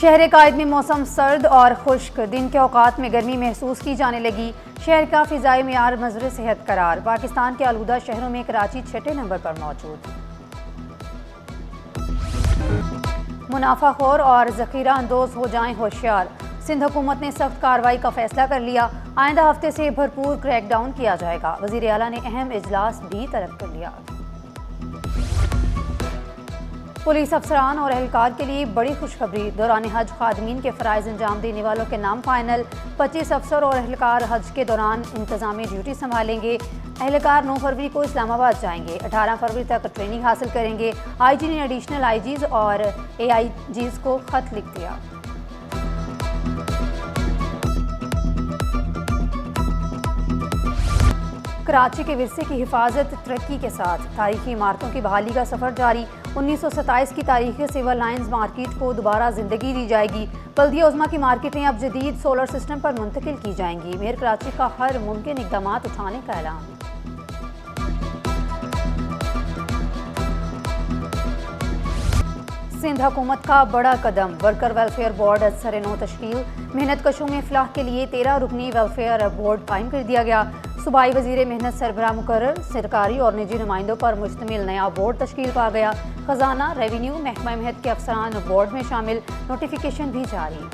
शहर कायद में मौसम सर्द और खुश्क, दिन के औकात में गर्मी महसूस की जाने लगी। शहर का फिजाई मियार मज़र सेहत करार। पाकिस्तान के आलूदा शहरों में कराची 6 नंबर पर मौजूद। मुनाफाखोर और ज़ख़ीरा अंदोज हो जाएं होशियार। सिंध हुकूमत ने सख्त कार्रवाई का फैसला कर लिया। आइंदा हफ्ते से भरपूर क्रैकडाउन किया जाएगा। वज़ीर आला ने अहम इजलास भी तलब कर लिया। पुलिस अफसरान और एहलकार के लिए बड़ी खुशखबरी। दौरान हज खादमीन के फ़राइज़ अंजाम देने वालों के नाम फाइनल। 25 अफसर और एहलकार हज के दौरान इंतज़ामी ड्यूटी संभालेंगे। एहलकार 9 फरवरी को इस्लामाबाद जाएंगे। 18 फरवरी तक ट्रेनिंग हासिल करेंगे। IG ने एडिशनल IGs और AIGs को खत लिख दिया। कराची के विरसे की हिफाजत तरक्की के साथ। तारीखी इमारतों की बहाली का सफर जारी। 1927 की तारीख सिविल लाइन्स मार्केट को दोबारा जिंदगी दी जाएगी। बल्दिया उज़्मा की मार्केटें अब जदीद सोलर सिस्टम पर मुंतकिल की जाएंगी। मेयर कराची का हर मुमकिन इक़दाम उठाने का ऐलान। सिंध हुकूमत का बड़ा कदम। वर्कर वेलफेयर बोर्ड असर-ए-नौ तश्कील। मेहनत कशों में फलाह के लिए 13 रुकनी वेलफेयर बोर्ड कायम कर दिया गया। सूबाई वजीर मेहनत सरबराह मुकर्रर। सरकारी और निजी नुमाइंदों पर मुश्तमिल नया बोर्ड तश्कील पा गया। खजाना, रेवेन्यू, महकमा मेहनत के अफसरान बोर्ड में शामिल। नोटिफिकेशन भी जारी।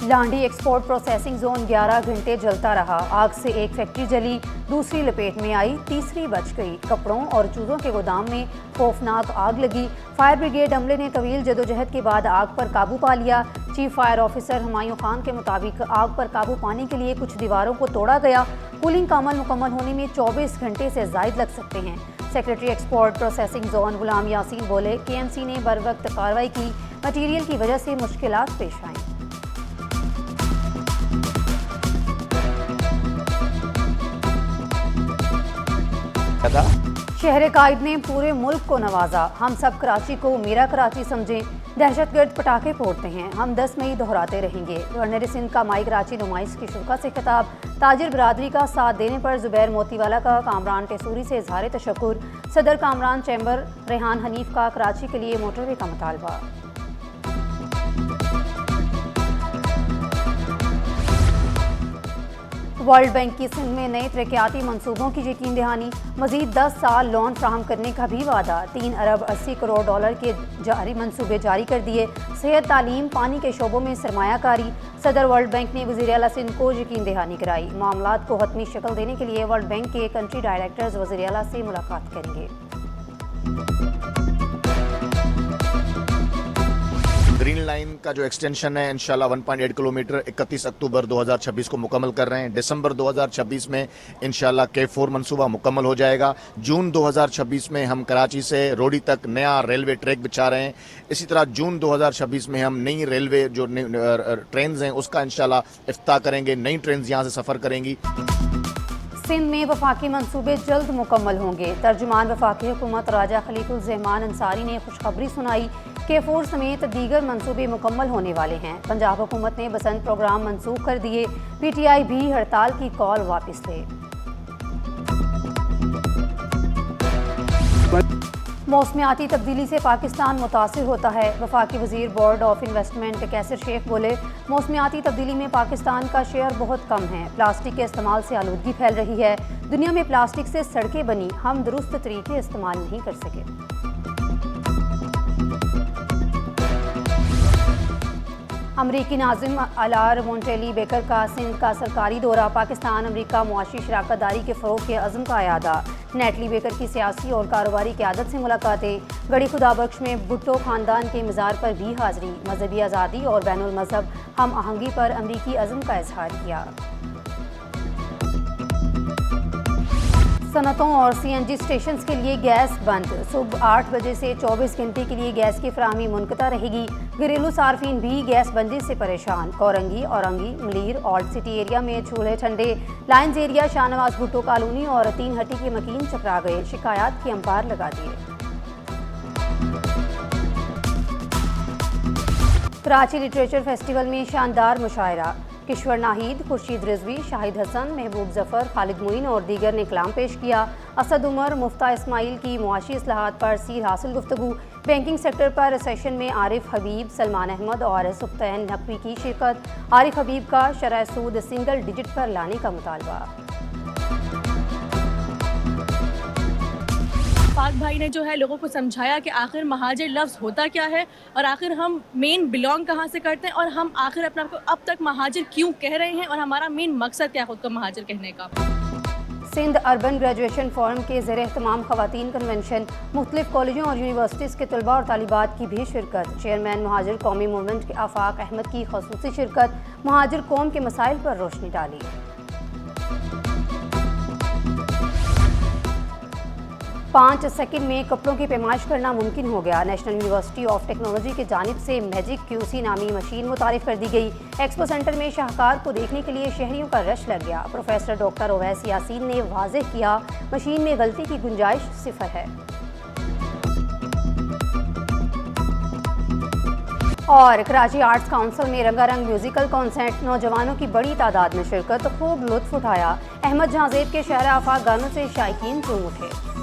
लांडी एक्सपोर्ट प्रोसेसिंग जोन 11 घंटे जलता रहा। आग से एक फैक्ट्री जली, दूसरी लपेट में आई, तीसरी बच गई। कपड़ों और चूज़ों के गोदाम में खौफनाक आग लगी। फायर ब्रिगेड अमले ने तवील जदोजहद के बाद आग पर काबू पा लिया। Chief fire officer Humayun Khan के मुताबिक आग पर काबू पाने के लिए कुछ दीवारों को तोड़ा गया। कूलिंग का अमल मुकम्मल होने में 24 घंटे से जायद लग सकते हैं। सेक्रेटरी एक्सपोर्ट प्रोसेसिंग जोन गुलाम यासीन बोले, KMC ने बर वक्त कार्रवाई की। मटीरियल की वजह से मुश्किलात पेश आईं। शहर कायद ने पूरे मुल्क को नवाजा। हम सब कराची को मेरा कराची समझें। दहशतगर्द पटाखे फोड़ते हैं, हम 10 मई दोहराते रहेंगे। गवर्नर सिंध का माई कराची नुमाइश की शुरा से खिताब। ताजिर बरादरी का साथ देने पर जुबैर मोतीवाला का कामरान टेसूरी से इजहार तशक्कुर। सदर कामरान चैम्बर रेहान हनीफ का कराची के लिए मोटरवे का मुतालबा। वर्ल्ड बैंक की सिंध में नए तरक्याती मनसूबों की यकीन दहानी। मजीद 10 साल लोन फ्राहम करने का भी वादा। 3 अरब 80 करोड़ डॉलर के जारी मनसूबे जारी कर दिए। सेहत, तालीम, पानी के शोबों में सरमायाकारी। सदर वर्ल्ड बैंक ने वज़ीर आला सिंध को यकीन दहानी कराई। मामलात को हतमी शक्ल देने के लिए वर्ल्ड बैंक के कंट्री डायरेक्टर्स वज़ीर आला से मुलाकात करेंगे। ग्रीन लाइन का जो एक्सटेंशन है इंशाल्लाह 1.8 किलोमीटर 31 अक्टूबर 2026 को मुकम्मल कर रहे हैं। दिसंबर 2026 में इंशाल्लाह K4 मंसूबा मुकम्मल हो जाएगा। जून 2026 में हम कराची से रोडी तक नया रेलवे ट्रैक बिछा रहे हैं। इसी तरह जून 2026 में हम नई रेलवे जो ट्रेन हैं उसका इंशाल्लाह इफ्ताह करेंगे। नई ट्रेन यहाँ से सफ़र करेंगी। सिंध में वफाकी मंसूबे जल्द मुकम्मल होंगे। तर्जुमान वफाकी हुकूमत राजा खलीफुल रहमान अंसारी ने खुशखबरी सुनाई। K4 समेत दीगर मंसूबे मुकम्मल होने वाले हैं। पंजाब हुकूमत ने बसंत प्रोग्राम मनसूख कर दिए। PTI भी हड़ताल की कॉल वापस ले। मौसमियाती तब्दीली से पाकिस्तान मुतासिर होता है। वफाकी वजीर बोर्ड ऑफ इन्वेस्टमेंट कैसर शेख बोले, मौसमियाती तब्दीली में पाकिस्तान का शेयर बहुत कम है। प्लास्टिक के इस्तेमाल से आलूदगी फैल रही है। दुनिया में प्लास्टिक से सड़कें बनी, हम दुरुस्त तरीके इस्तेमाल नहीं कर सके। अमरीकी नाज़िम अलार मोंटेली बेकर का सिंध का सरकारी दौरा। पाकिस्तान अमरीका मुआशी शराकत दारी के फ़रोग़ के अज़्म का अयादा। नेटली बेकर की सियासी और कारोबारी क़यादत से मुलाकातें। गढ़ी खुदाबख्श में भुट्टो ख़ानदान के मज़ार पर भी हाज़री। मजहबी आज़ादी और बैनुल मज़हब हम आहंगी पर अमरीकी अज़्म का इजहार किया। सनतों और CNG स्टेशन के लिए गैस बंद। सुबह 8 बजे से 24 घंटे के लिए गैस की फराहमी मुनक़ता रहेगी। घरेलू सार्फिन भी गैस बंदी से परेशान। Korangi, Orangi, Malir, old city area में चूल्हे ठंडे। Lines area, Shahnawaz Bhutto colony और 3 हट्टी के मकीन चकरा गए। शिकायत के अंपार लगा दिए। कराची लिटरेचर फेस्टिवल में शानदार मुशायरा। किश्वर नाहिद, खुर्शीद रिजवी, शाहिद हसन, महबूब जफर, खालिद मुइन और दीगर ने कलाम पेश किया। असद उमर, मुफ्ता इस्माइल की मुआशी इस्लाहात पर सीर हासिल गुफ्तगू, बैंकिंग सेक्टर पर सेशन में आरिफ हबीब, सलमान अहमद और सुख्तैन नकवी की शिरकत। आरिफ हबीब का शरह सूद सिंगल डिजिट पर लाने का मुतालबा। पाक भाई ने जो है लोगों को समझाया कि आखिर महाजिर लफ्ज़ होता क्या है और आखिर हम मेन बिलोंग कहाँ से करते हैं और हम आखिर अपने आप को अब तक महाजिर क्यों कह रहे हैं और हमारा मेन मकसद क्या है खुद को महाजिर कहने का। सिंध अर्बन ग्रेजुएशन फोरम के ज़ेर एहतमाम ख़वातीन कन्वेंशन, मुख्तलिफ कॉलेजों और यूनिवर्सिटीज़ के तलबा और तालिबात की भी शिरकत। चेयरमैन महाजिर कौमी मूवमेंट के आफाक अहमद की ख़ुसूसी शिरकत, महाजिर कौम के मसाइल पर रोशनी डाली। 5 सेकंड में कपड़ों की पैमाइश करना मुमकिन हो गया। नेशनल यूनिवर्सिटी ऑफ टेक्नोलॉजी की जानिब से मैजिक QC नामी मशीन मुतारिफ कर दी गई। एक्सपो सेंटर में शाहकार को देखने के लिए शहरियों का रश लग गया। प्रोफेसर डॉक्टर ओवैस यासीन ने वाज़ेह किया, मशीन में गलती की गुंजाइश 0 है। और कराची आर्ट्स काउंसिल में रंगारंग म्यूजिकल कॉन्सर्ट, नौजवानों की बड़ी तादाद में शिरकत, खूब लुत्फ उठाया। अहमद जहां ज़ेब के शहर आफाक गानों से शायकीन झूम उठे।